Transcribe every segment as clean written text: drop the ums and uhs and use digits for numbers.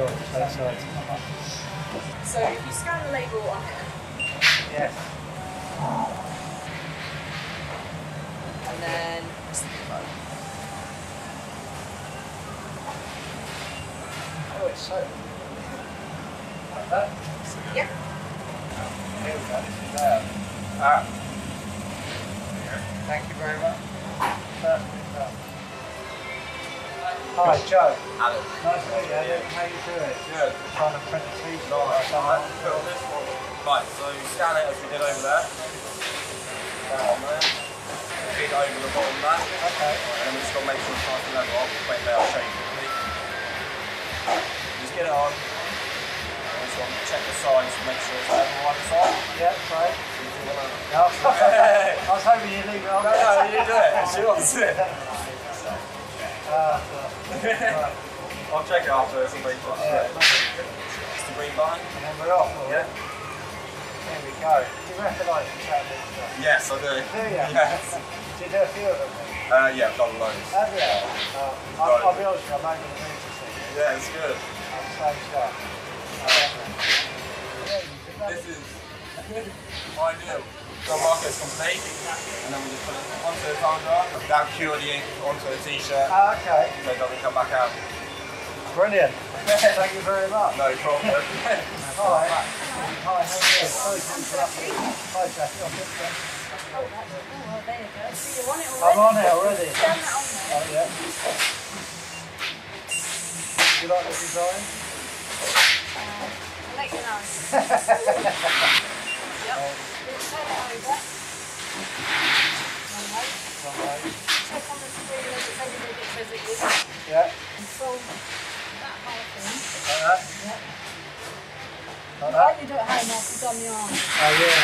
Cool. That's right. So if you scan the label on here. Yes. And then. Oh, it's so. Like that? Yeah. Here we go. This is there. Ah. Thank you very much. Perfect. Hi, Joe. Hello. Nice to meet you. How you doing? Good. Trying to print a t-shirt. Alright, put on this one. Right, so scan it as we did over there. That on there. Feed over the bottom there. Okay. And then we just got to make sure it's nice and level. Wait there, I'll show you quickly. Just get it on. And just got to check the sides to make sure it's level on the side. Yeah, great. No, I was hoping you'd leave it on. no, you do it. She wants it. Right. I'll check it afterwards and wait for it. Yeah. It's the green button. And then we're off. Yeah. There we go. Do you recognise the Chatabix stuff? Yes, I do. Do you? Yes. Do you do a few of them? Yeah, I've done loads. Have you? I'll be honest with you, I'm over the moon to see you. Yeah, it's good. I'm so stuff. This is ideal. So mark it's complete, and then we just put it onto the tongue jar, down cure the ink onto the t-shirt, Okay. so it doesn't come back out. Brilliant. Thank you very much. No problem. Hi. Hi, how are you? Sorry to interrupt you. Hi, Jackie. Oh, there you go. So you're on it already? I'm on it already. Scan that on there. Oh, yeah. Do you like the design? I'll let you know. Yep. Turn it over. One way. Check on the screen as it's everything it says it is. Yeah. Control that half in. Like that? Yep. Like that? You do it at home after you've done the arm. Oh, yeah.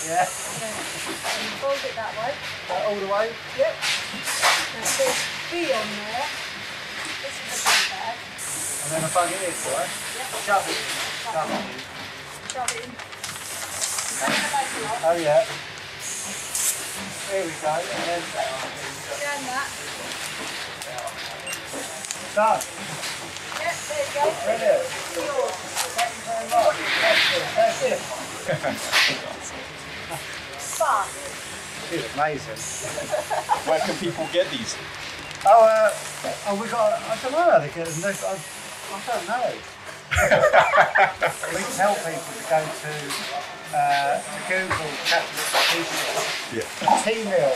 Yeah. And you fold it that way. All the way? Yep. Now it says B on there. This is the big bag. And then I plug it in, right? Yep. Shove it in. Shove it in. Shove it in. Oh, yeah. Here we go. And then Scan that. done. Yep, there you go. Brilliant. Yours. Thank you very much. Excellent. Thank you. Fun. It's amazing. Where can people get these? Oh, we got. I don't know how they get them. I don't know. We tell people to go to Google Chatabix t-shirt. Yeah. Teemill.